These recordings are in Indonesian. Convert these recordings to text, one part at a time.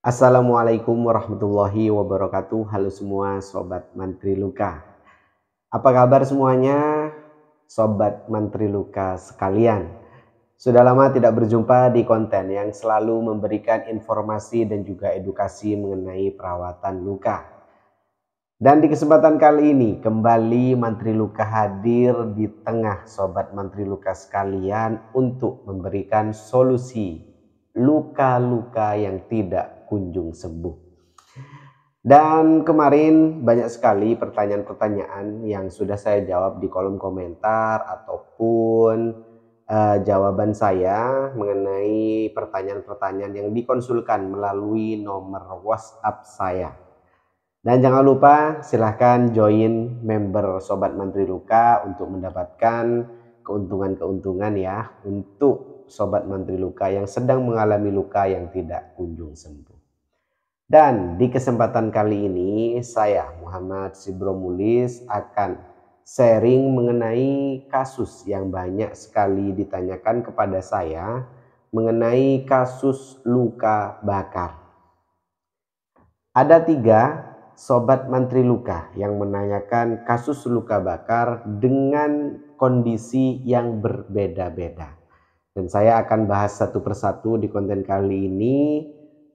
Assalamualaikum warahmatullahi wabarakatuh. Halo semua Sobat Mantri Luka. Apa kabar semuanya Sobat Mantri Luka sekalian? Sudah lama tidak berjumpa di konten yang selalu memberikan informasi dan juga edukasi mengenai perawatan luka. Dan di kesempatan kali ini kembali Mantri Luka hadir di tengah Sobat Mantri Luka sekalian untuk memberikan solusi luka-luka yang tidak kunjung sembuh. Dan kemarin banyak sekali pertanyaan-pertanyaan yang sudah saya jawab di kolom komentar ataupun jawaban saya mengenai pertanyaan-pertanyaan yang dikonsulkan melalui nomor WhatsApp saya. Dan jangan lupa silahkan join member Sobat Mantri Luka untuk mendapatkan keuntungan-keuntungan ya untuk Sobat Mantri Luka yang sedang mengalami luka yang tidak kunjung sembuh. Dan di kesempatan kali ini saya Muhammad Sibromulis akan sharing mengenai kasus yang banyak sekali ditanyakan kepada saya mengenai kasus luka bakar. Ada 3 Sobat Mantri Luka yang menanyakan kasus luka bakar dengan kondisi yang berbeda-beda. Dan saya akan bahas satu persatu di konten kali ini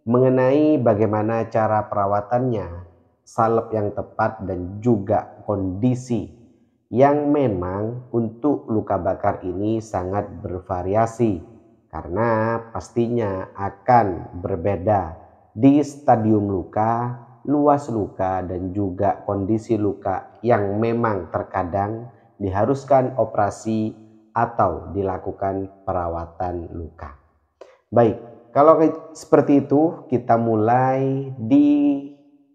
mengenai bagaimana cara perawatannya, salep yang tepat dan juga kondisi yang memang untuk luka bakar ini sangat bervariasi karena pastinya akan berbeda di stadium luka, luas luka dan juga kondisi luka yang memang terkadang diharuskan operasi atau dilakukan perawatan luka. Baik, kalau seperti itu kita mulai di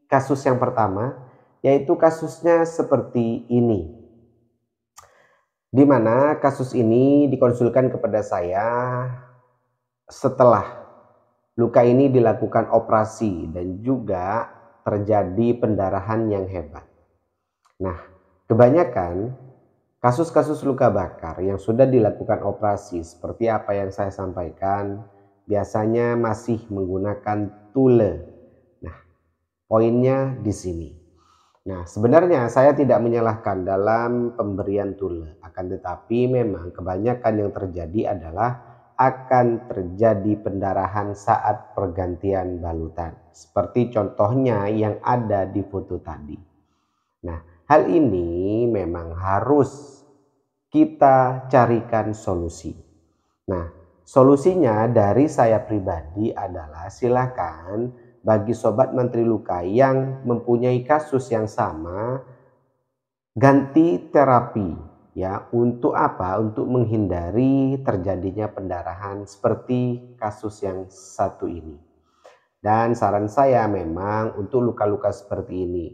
kasus yang pertama, yaitu kasusnya seperti ini. Di mana kasus ini dikonsulkan kepada saya setelah luka ini dilakukan operasi dan juga terjadi pendarahan yang hebat. Nah, kebanyakan kasus-kasus luka bakar yang sudah dilakukan operasi seperti apa yang saya sampaikan biasanya masih menggunakan tule. Nah, poinnya di sini. Nah, sebenarnya saya tidak menyalahkan dalam pemberian tule, akan tetapi memang kebanyakan yang terjadi adalah akan terjadi pendarahan saat pergantian balutan. Seperti contohnya yang ada di foto tadi. Nah, hal ini memang harus kita carikan solusi. Nah, solusinya dari saya pribadi adalah silakan bagi Sobat Mantri Luka yang mempunyai kasus yang sama, ganti terapi. Ya, untuk apa? Untuk menghindari terjadinya pendarahan seperti kasus yang satu ini. Dan saran saya memang untuk luka-luka seperti ini,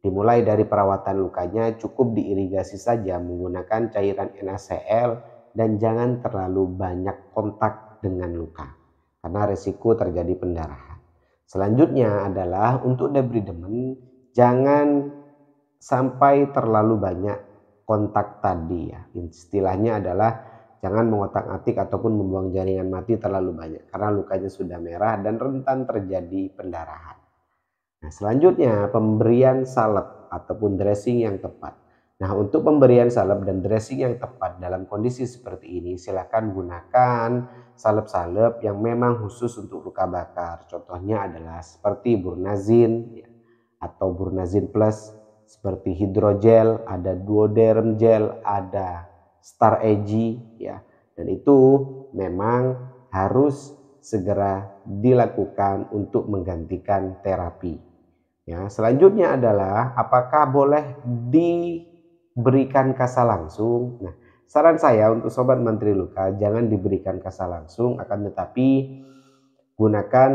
dimulai dari perawatan lukanya cukup diirigasi saja menggunakan cairan NaCl dan jangan terlalu banyak kontak dengan luka karena resiko terjadi pendarahan. Selanjutnya adalah untuk debridement, jangan sampai terlalu banyak kontak tadi ya. Istilahnya adalah jangan mengotak-atik ataupun membuang jaringan mati terlalu banyak karena lukanya sudah merah dan rentan terjadi pendarahan. Nah, selanjutnya pemberian salep ataupun dressing yang tepat. Nah, untuk pemberian salep dan dressing yang tepat dalam kondisi seperti ini silakan gunakan salep-salep yang memang khusus untuk luka bakar. Contohnya adalah seperti Burnazin ya, atau Burnazin Plus, seperti hidrogel, ada duoderm gel, ada Star Ag ya. Dan itu memang harus segera dilakukan untuk menggantikan terapi. Ya, selanjutnya adalah apakah boleh diberikan kasa langsung? Nah, saran saya untuk Sobat Mantri Luka jangan diberikan kasa langsung, akan tetapi gunakan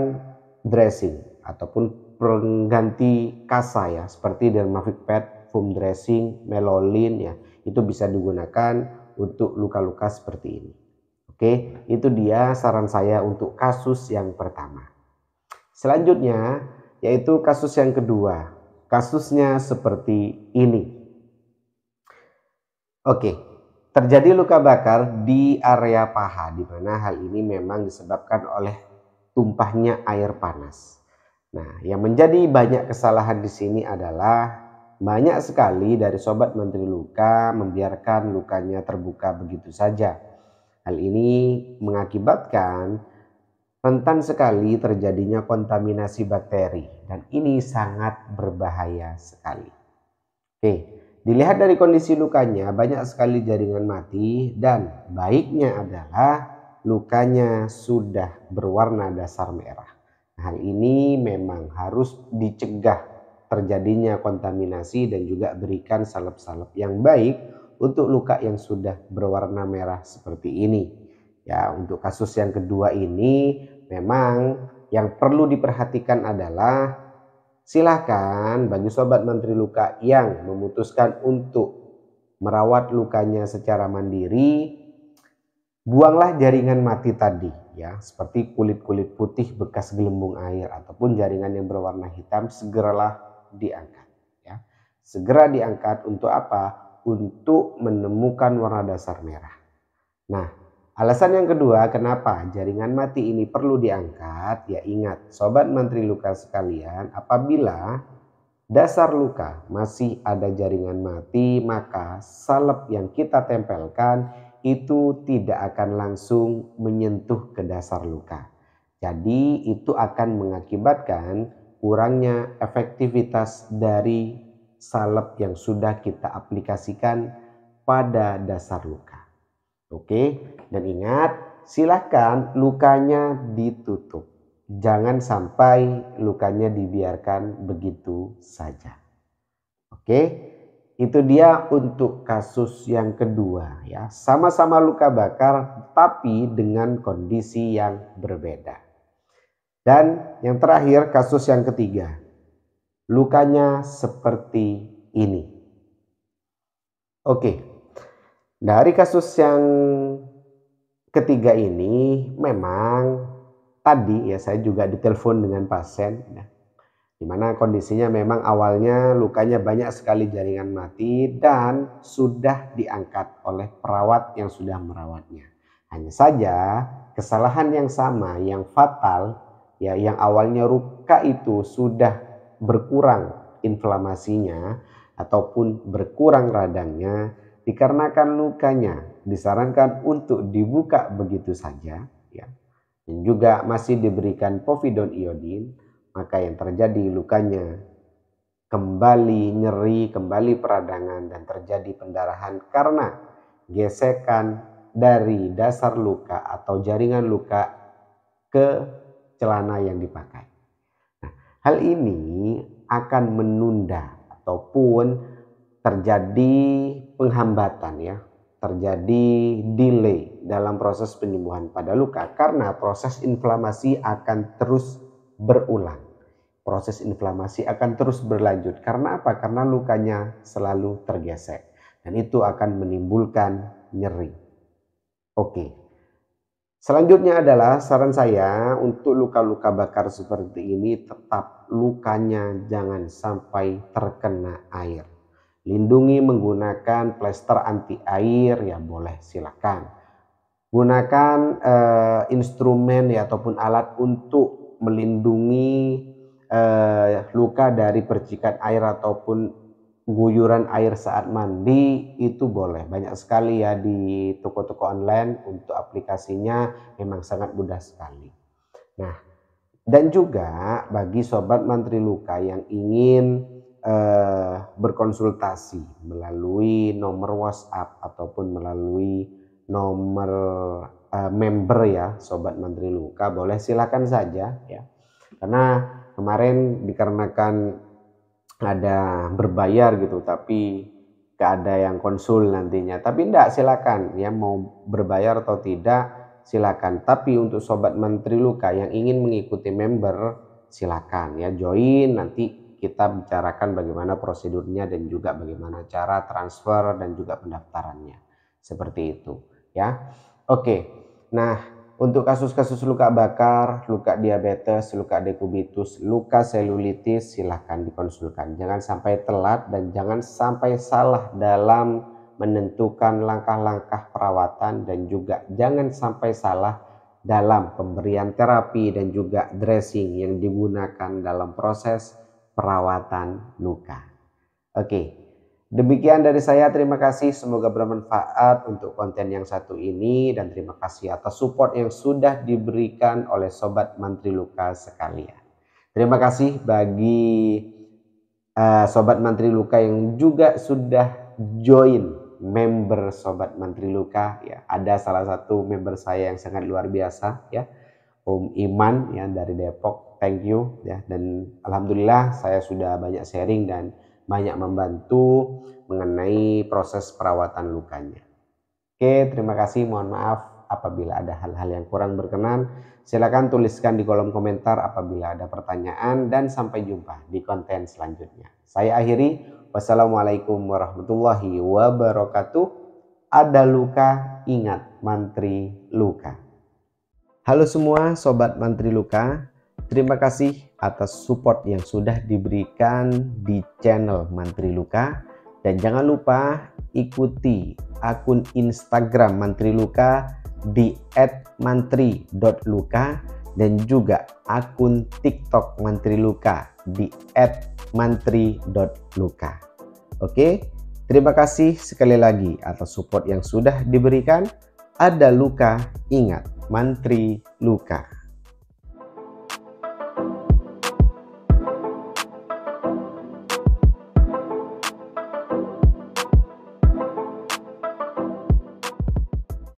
dressing ataupun pengganti kasa ya, seperti Dermavic Pad, foam dressing, melolin ya, itu bisa digunakan untuk luka-luka seperti ini. Oke, itu dia saran saya untuk kasus yang pertama. Selanjutnya yaitu kasus yang kedua. Kasusnya seperti ini. Oke, terjadi luka bakar di area paha, di mana hal ini memang disebabkan oleh tumpahnya air panas. Nah, yang menjadi banyak kesalahan di sini adalah banyak sekali dari sobat menteri luka membiarkan lukanya terbuka begitu saja. Hal ini mengakibatkan rentan sekali terjadinya kontaminasi bakteri dan ini sangat berbahaya sekali. Oke, dilihat dari kondisi lukanya banyak sekali jaringan mati dan baiknya adalah lukanya sudah berwarna dasar merah. Hal ini memang harus dicegah terjadinya kontaminasi dan juga berikan salep-salep yang baik untuk luka yang sudah berwarna merah seperti ini. Ya, untuk kasus yang kedua ini memang yang perlu diperhatikan adalah silakan bagi sobat menteri luka yang memutuskan untuk merawat lukanya secara mandiri, buanglah jaringan mati tadi ya, seperti kulit-kulit putih bekas gelembung air ataupun jaringan yang berwarna hitam, segeralah diangkat ya. Segera diangkat untuk apa? Untuk menemukan warna dasar merah. Nah, alasan yang kedua kenapa jaringan mati ini perlu diangkat, ya ingat sobat menteri luka sekalian, apabila dasar luka masih ada jaringan mati, maka salep yang kita tempelkan itu tidak akan langsung menyentuh ke dasar luka. Jadi itu akan mengakibatkan kurangnya efektivitas dari salep yang sudah kita aplikasikan pada dasar luka. Oke, dan ingat silahkan lukanya ditutup. Jangan sampai lukanya dibiarkan begitu saja. Oke, itu dia untuk kasus yang kedua ya. Sama-sama luka bakar tapi dengan kondisi yang berbeda. Dan yang terakhir kasus yang ketiga. Lukanya seperti ini. Oke, dari kasus yang ketiga ini memang tadi ya saya juga ditelepon dengan pasien ya, dimana kondisinya memang awalnya lukanya banyak sekali jaringan mati dan sudah diangkat oleh perawat yang sudah merawatnya. Hanya saja kesalahan yang sama yang fatal ya, yang awalnya luka itu sudah berkurang inflamasinya ataupun berkurang radangnya, dikarenakan lukanya disarankan untuk dibuka begitu saja ya, dan juga masih diberikan povidone iodine, maka yang terjadi lukanya kembali nyeri, kembali peradangan dan terjadi pendarahan karena gesekan dari dasar luka atau jaringan luka ke celana yang dipakai. Nah, hal ini akan menunda ataupun terjadi penghambatan ya, terjadi delay dalam proses penyembuhan pada luka karena proses inflamasi akan terus berulang. Proses inflamasi akan terus berlanjut. Karena apa? Karena lukanya selalu tergesek dan itu akan menimbulkan nyeri. Oke. Selanjutnya adalah saran saya untuk luka-luka bakar seperti ini tetap lukanya jangan sampai terkena air. Lindungi menggunakan plester anti air ya, boleh silakan. Gunakan instrumen ya ataupun alat untuk melindungi luka dari percikan air ataupun guyuran air saat mandi, itu boleh. Banyak sekali ya di toko-toko online untuk aplikasinya, memang sangat mudah sekali. Nah, dan juga bagi sobat mantri luka yang ingin berkonsultasi melalui nomor WhatsApp ataupun melalui nomor member ya sobat mantri luka, boleh silakan saja ya. Karena kemarin dikarenakan ada berbayar gitu tapi gak ada yang konsul nantinya, tapi enggak, silakan ya, mau berbayar atau tidak silakan. Tapi untuk sobat menteri luka yang ingin mengikuti member silakan ya join, nanti kita bicarakan bagaimana prosedurnya dan juga bagaimana cara transfer dan juga pendaftarannya seperti itu ya. Oke, nah untuk kasus-kasus luka bakar, luka diabetes, luka dekubitus, luka selulitis silahkan dikonsulkan. Jangan sampai telat dan jangan sampai salah dalam menentukan langkah-langkah perawatan dan juga jangan sampai salah dalam pemberian terapi dan juga dressing yang digunakan dalam proses perawatan luka. Oke, demikian dari saya. Terima kasih, semoga bermanfaat untuk konten yang satu ini, dan terima kasih atas support yang sudah diberikan oleh Sobat Mantri Luka sekalian. Terima kasih bagi Sobat Mantri Luka yang juga sudah join member Sobat Mantri Luka ya. Ada salah satu member saya yang sangat luar biasa ya, Om Iman ya, dari Depok. Thank you ya, dan alhamdulillah saya sudah banyak sharing dan banyak membantu mengenai proses perawatan lukanya. Oke, terima kasih. Mohon maaf apabila ada hal-hal yang kurang berkenan. Silakan tuliskan di kolom komentar apabila ada pertanyaan, dan sampai jumpa di konten selanjutnya. Saya akhiri. Wassalamualaikum warahmatullahi wabarakatuh. Ada luka, ingat Mantri Luka. Halo semua Sobat Mantri Luka. Terima kasih atas support yang sudah diberikan di channel Mantri Luka. Dan jangan lupa ikuti akun Instagram Mantri Luka di @mantri.luka dan juga akun TikTok Mantri Luka di @mantri.luka. Oke, terima kasih sekali lagi atas support yang sudah diberikan. Ada luka, ingat Mantri Luka.